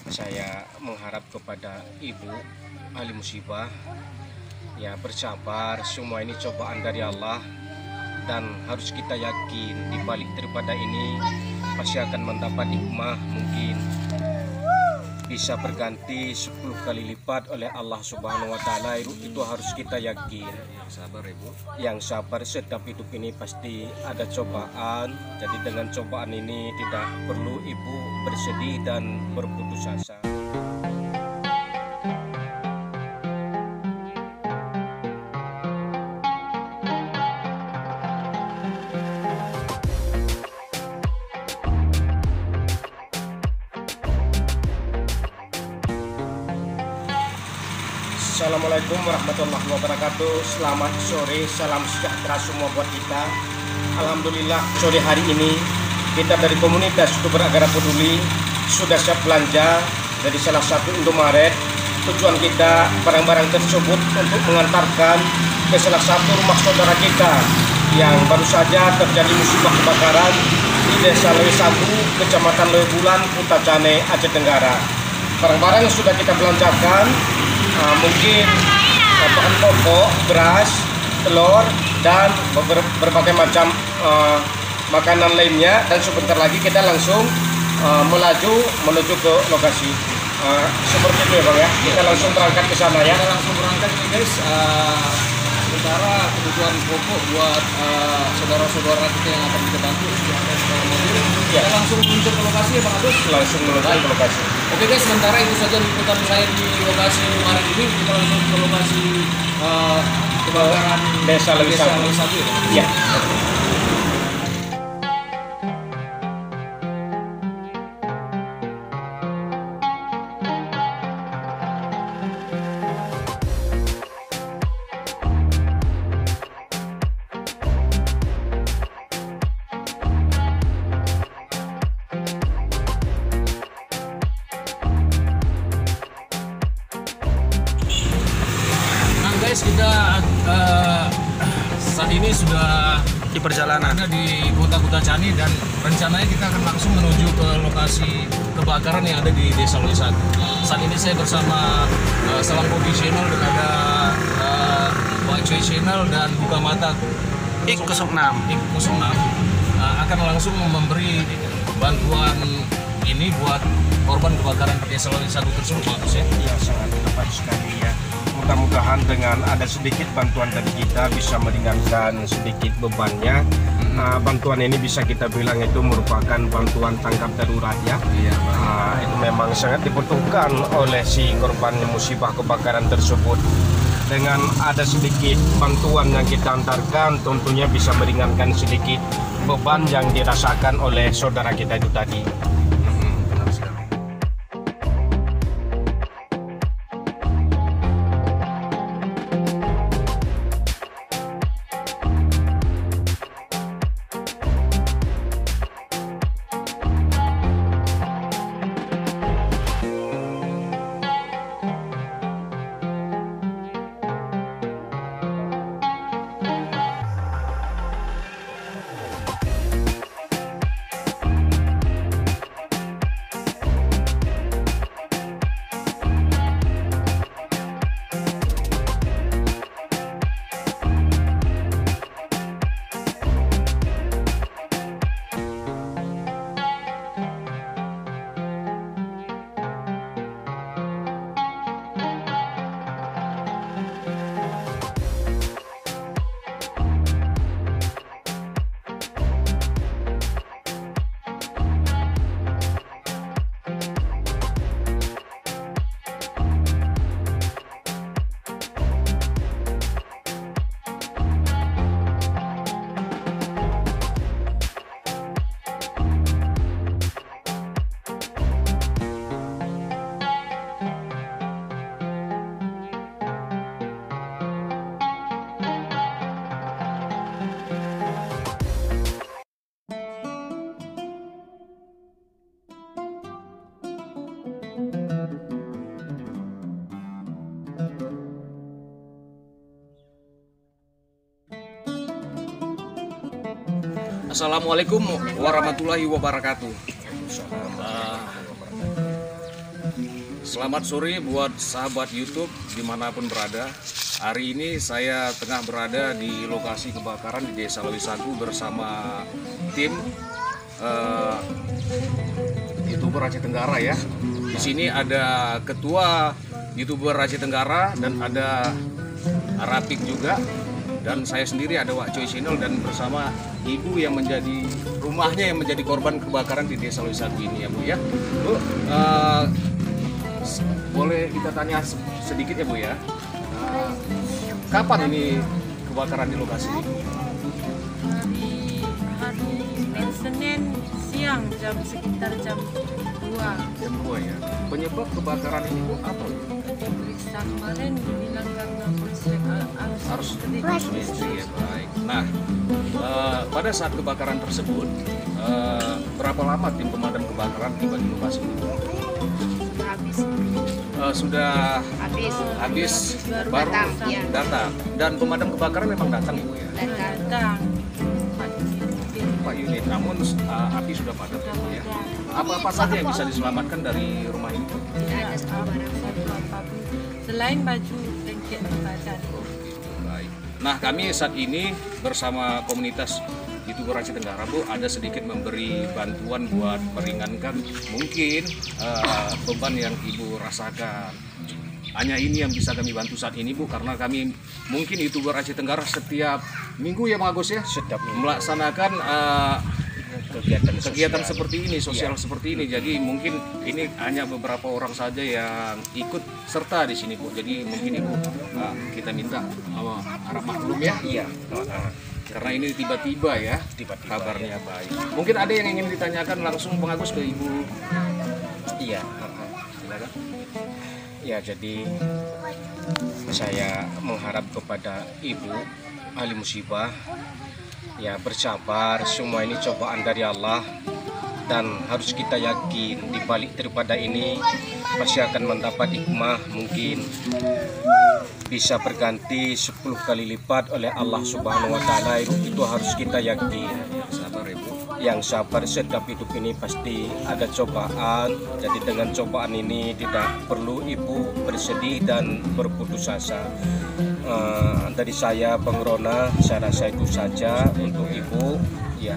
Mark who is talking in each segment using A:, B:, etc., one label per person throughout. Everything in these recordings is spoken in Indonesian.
A: Saya mengharap kepada Ibu ahli musibah, ya bersabar, semua ini cobaan dari Allah. Dan harus kita yakin di balik daripada ini pasti akan mendapat hikmah, mungkin bisa berganti 10 kali lipat oleh Allah Subhanahu wa Ta'ala. Itu harus kita yakin.
B: Yang sabar, Ibu.
A: Yang sabar, setiap hidup ini pasti ada cobaan. Jadi dengan cobaan ini tidak perlu Ibu bersedih dan berputus asa. Assalamualaikum warahmatullahi wabarakatuh. Selamat sore, salam sejahtera semua buat kita. Alhamdulillah, sore hari ini kita dari komunitas YouTuber Agara Peduli sudah siap belanja dari salah satu Indomaret. Tujuan kita barang-barang tersebut untuk mengantarkan ke salah satu rumah saudara kita yang baru saja terjadi musibah kebakaran di Desa Lewe 1, Kecamatan Lewe Bulan, Kutacane, Aceh Tenggara. Barang-barang yang sudah kita belanjakan mungkin bahan pokok, beras, telur, dan berbagai macam makanan lainnya. Dan sebentar lagi kita langsung melaju menuju ke lokasi. Seperti itu ya Bang ya, kita langsung berangkat ke sana ya.
B: Kita langsung berangkat nih guys. Sementara kebutuhan pokok buat saudara-saudara kita yang akan kita bantu sudah ada di dalam mobil.
A: Ya.
B: Kita langsung menuju ke lokasi ya Bang Agus.
A: Langsung menuju ke lokasi.
B: Oke guys, sementara itu saja liputan saya di lokasi kemarin ini. Kita langsung ke lokasi kebakaran
A: Desa Lewe 1
B: ya.
A: Ya.
B: Guys, kita saat ini sudah
A: Di perjalanan.
B: ada di kota Kutacane dan rencananya kita akan langsung menuju ke lokasi kebakaran yang ada di Desa Lewe 1. Saat ini saya bersama Salam Kopi Channel dan ada Pak Cuy Channel dan Buka Mata
A: Ik06
B: Ik06 akan langsung memberi bantuan ini buat korban kebakaran di Desa Lewe 1 tersebut, Pak Agus ya.
A: Ya, sangat tepat sekali ya. Mudah-mudahan dengan ada sedikit bantuan dari kita bisa meringankan sedikit bebannya. Bantuan ini bisa kita bilang itu merupakan bantuan tanggap darurat ya.
B: Iya,
A: Itu memang sangat dibutuhkan oleh si korban musibah kebakaran tersebut. Dengan ada sedikit bantuan yang kita antarkan, tentunya bisa meringankan sedikit beban yang dirasakan oleh saudara kita itu tadi.
B: benar sekali. Assalamualaikum warahmatullahi wabarakatuh. Selamat sore buat sahabat YouTube dimanapun berada. Hari ini saya tengah berada di lokasi kebakaran di Desa Lewisagu bersama tim YouTuber Aceh Tenggara ya. Di sini ada ketua YouTuber Aceh Tenggara dan ada Rapik juga, dan saya sendiri ada Wak Choi Channel, dan bersama ibu yang menjadi rumahnya yang menjadi korban kebakaran di Desa Lewisagu ini ya Bu ya. Bu, boleh kita tanya sedikit ya Bu ya, kapan ini kebakaran di lokasi ini?
C: Hari Senin siang sekitar jam 2.
B: Jam 2 ya. Penyebab kebakaran ini Bu apa?
C: Periksa kemarin dibilang karena konslet
B: Harus listrik ya, baik. Nah, pada saat kebakaran tersebut, berapa lama tim pemadam kebakaran tiba di lokasi ini?
C: habis.
B: Sudah habis baru datang. Dan pemadam kebakaran memang datang Ibu ya?
C: Datang
B: 4 unit, namun api sudah padam ya. Apa-apa saja yang bisa diselamatkan dari rumah ini?
C: Tidak ada barang satu apapun selain baju blanket badan.
B: Baik. Nah, kami saat ini bersama komunitas YouTuber Aceh Tenggara Bu, ada sedikit memberi bantuan buat meringankan mungkin beban yang Ibu rasakan. Hanya ini yang bisa kami bantu saat ini Bu, karena kami mungkin YouTuber Aceh Tenggara setiap minggu ya Pak Agus ya, setiap melaksanakan kegiatan seperti ini, sosial seperti ini. Jadi mungkin ini hanya beberapa orang saja yang ikut serta di sini Bu. Jadi mungkin Ibu kita minta harap maklum ya. Iya. Karena ini tiba-tiba ya, kabarnya baik. Mungkin ada yang ingin ditanyakan langsung Bang Agus ke Ibu.
A: Iya,
B: Silakan.
A: ya jadi saya mengharap kepada Ibu ahli musibah ya bersabar, semua ini cobaan dari Allah, dan harus kita yakin di balik daripada ini pasti akan mendapat hikmah, mungkin bisa berganti 10 kali lipat oleh Allah Subhanahu wa taala. Itu harus kita yakin.
B: Sabar Ibu.
A: Yang sabar, setiap hidup ini pasti ada cobaan. Jadi dengan cobaan ini tidak perlu Ibu bersedih dan berputus asa. Dari saya Bang Rona, saya rasa itu saja untuk Ibu ya.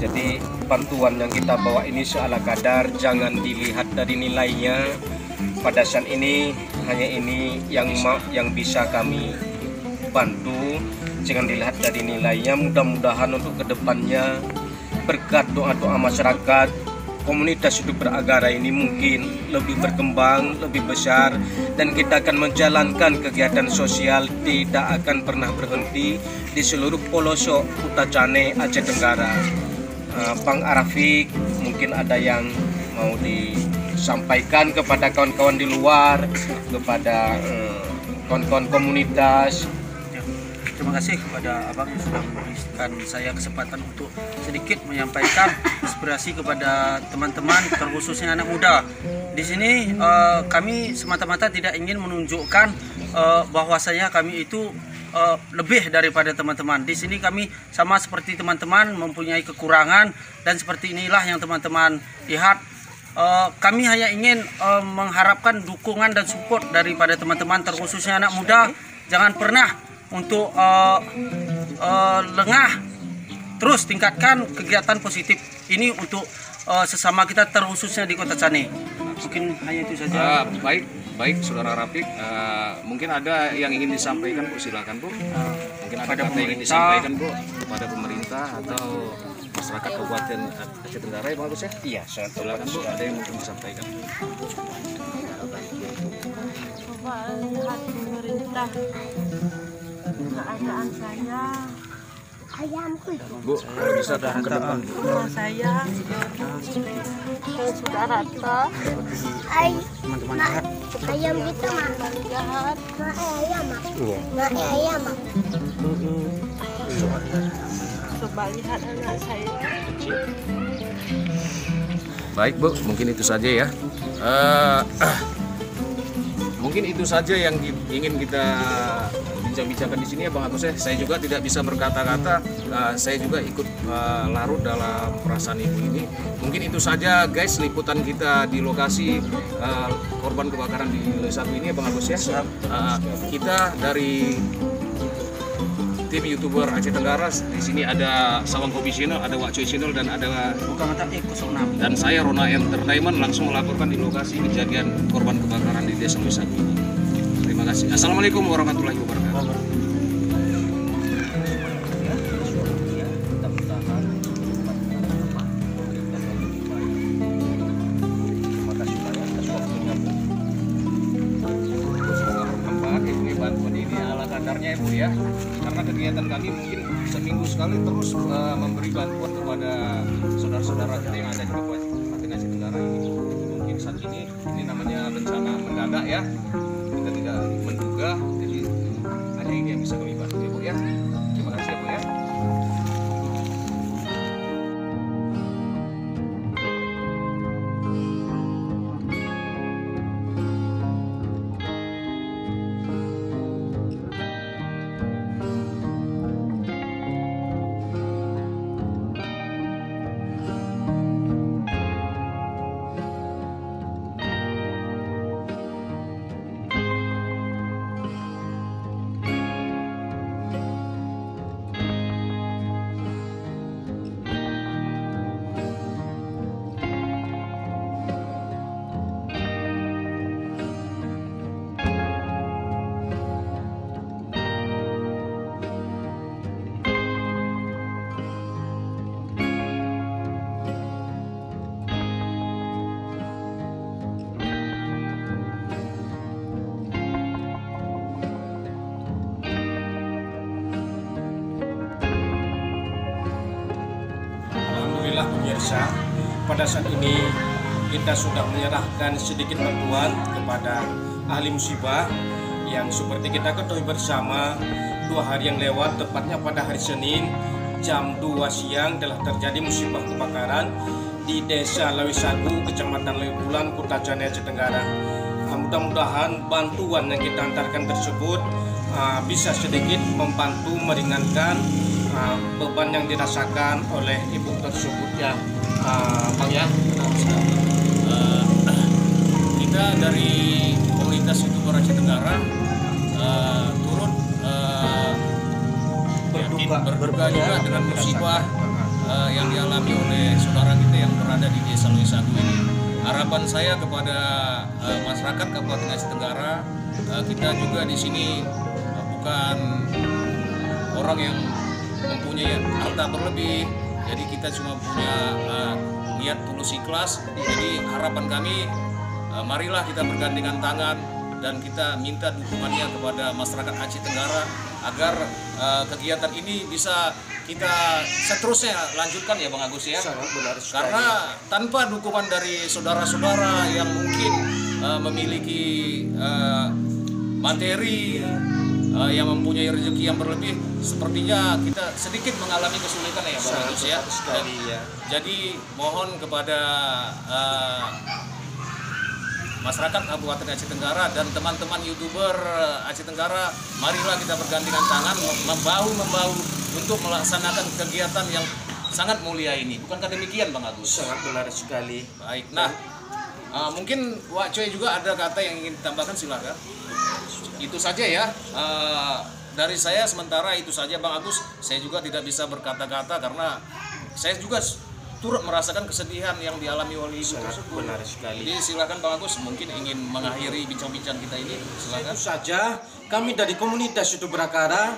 A: Jadi bantuan yang kita bawa ini seala kadar, jangan dilihat dari nilainya. Pada saat ini hanya ini yang bisa kami bantu, jangan dilihat dari nilainya. Mudah-mudahan untuk kedepannya berkat doa-doa masyarakat, komunitas hidup beragara ini mungkin lebih berkembang, lebih besar, dan kita akan menjalankan kegiatan sosial tidak akan pernah berhenti di seluruh pelosok Kuta Cane, Aceh Tenggara. Bang Arafik, mungkin ada yang mau disampaikan kepada kawan-kawan di luar, kepada kawan-kawan komunitas.
D: Terima kasih kepada Abang yang sudah memberikan saya kesempatan untuk sedikit menyampaikan inspirasi kepada teman-teman, terkhususnya anak muda. Di sini kami semata-mata tidak ingin menunjukkan bahwasanya kami itu lebih daripada teman-teman. Di sini kami sama seperti teman-teman mempunyai kekurangan, dan seperti inilah yang teman-teman lihat. Kami hanya ingin mengharapkan dukungan dan support daripada teman-teman, terkhususnya anak muda. Jangan pernah untuk lengah, terus tingkatkan kegiatan positif ini untuk sesama kita, terkhususnya di Kota Cane. Mungkin hanya itu saja.
B: Baik Saudara Rapik, mungkin ada yang ingin disampaikan Bu, silakan Bu. Mungkin ada kata yang ingin disampaikan Bu kepada pemerintah atau masyarakat Kabupaten Aceh Tenggara ya Bang Agus ya?
A: Iya, sangat
B: Silakan Bu, ada yang mungkin disampaikan.
C: Coba lihat pemerintah keadaan saya.
B: Bu, kalau bisa ke depan.
C: Rumah saya sudah rata.
E: Ayam gitu mah.
C: Jahat.
E: Ayam mah.
C: Coba lihat anak saya.
B: Baik Bu, mungkin itu saja ya. Mungkin itu saja yang ingin kita bincang-bincangkan di sini ya Bang Agus ya. Saya juga tidak bisa berkata-kata, saya juga ikut larut dalam perasaan ibu ini. Mungkin itu saja guys liputan kita di lokasi korban kebakaran di satu ini ya Bang Agus ya. Kita dari tim YouTuber Aceh Tenggara, di sini ada Sawang Kopi Channel, ada Wak Choi Channel, dan ada dan saya Rona Entertainment langsung melaporkan di lokasi kejadian korban kebakaran di Desa Wisata ini. Terima kasih. Assalamualaikum warahmatullahi wabarakatuh. Ya Ibu ya, karena kegiatan kami mungkin seminggu sekali terus memberi bantuan kepada saudara-saudara kita yang ada di Kabupaten Aceh Tenggara ini. Mungkin saat ini namanya bencana mendadak ya, kita tidak menduga, jadi ada ini yang bisa kami bantu Ibu ya. Terima kasih Ibu ya.
A: Pemirsa, pada saat ini kita sudah menyerahkan sedikit bantuan kepada ahli musibah yang seperti kita ketahui bersama 2 hari yang lewat, tepatnya pada hari Senin jam 2 siang telah terjadi musibah kebakaran di Desa Lawisagu, Kecamatan Lewibulan, Kota Jane, Aceh Tenggara. Mudah-mudahan bantuan yang kita antarkan tersebut bisa sedikit membantu meringankan beban yang dirasakan oleh ibu tersebut ya, Bang ya.
B: Kita dari komunitas YouTuber Aceh Tenggara turut berduka juga dengan musibah yang dialami oleh saudara kita yang berada di Desa Lawisagu ini. Harapan saya kepada masyarakat Kabupaten Aceh Tenggara, kita juga di sini bukan orang yang mempunyai harta berlebih, jadi kita cuma punya niat tulus ikhlas. Jadi harapan kami, marilah kita bergandengan tangan dan kita minta dukungannya kepada masyarakat Aceh Tenggara agar kegiatan ini bisa kita seterusnya lanjutkan ya Bang Agus ya.
A: Sangat benar sekali.
B: Karena tanpa dukungan dari saudara-saudara yang mungkin memiliki materi, yang mempunyai rezeki yang berlebih, sepertinya kita sedikit mengalami kesulitan ya Bang Agus ya. Jadi mohon kepada masyarakat Kabupaten Aceh Tenggara dan teman-teman YouTuber Aceh Tenggara, marilah kita bergandengan tangan, membahu-membahu untuk melaksanakan kegiatan yang sangat mulia ini. Bukankah demikian Bang Agus?
A: Sangat benar sekali.
B: Baik, nah mungkin Wak Choi juga ada kata yang ingin ditambahkan, silakan. Itu saja ya, dari saya sementara itu saja Bang Agus. Saya juga tidak bisa berkata-kata karena saya juga turut merasakan kesedihan yang dialami oleh ibu tersebut.
A: Benar sekali.
B: Jadi silakan Bang Agus, mungkin ingin mengakhiri bincang-bincang kita ini, silakan.
A: Itu saja, kami dari komunitas YouTuber Akara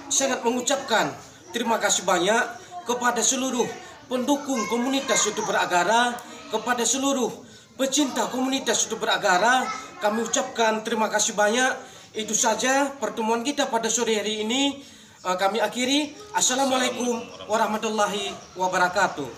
A: sangat mengucapkan terima kasih banyak kepada seluruh pendukung komunitas YouTuber Akara, kepada seluruh pecinta komunitas YouTuber Akara. Kami ucapkan terima kasih banyak. Itu saja pertemuan kita pada sore hari ini. Kami akhiri. Assalamualaikum warahmatullahi wabarakatuh.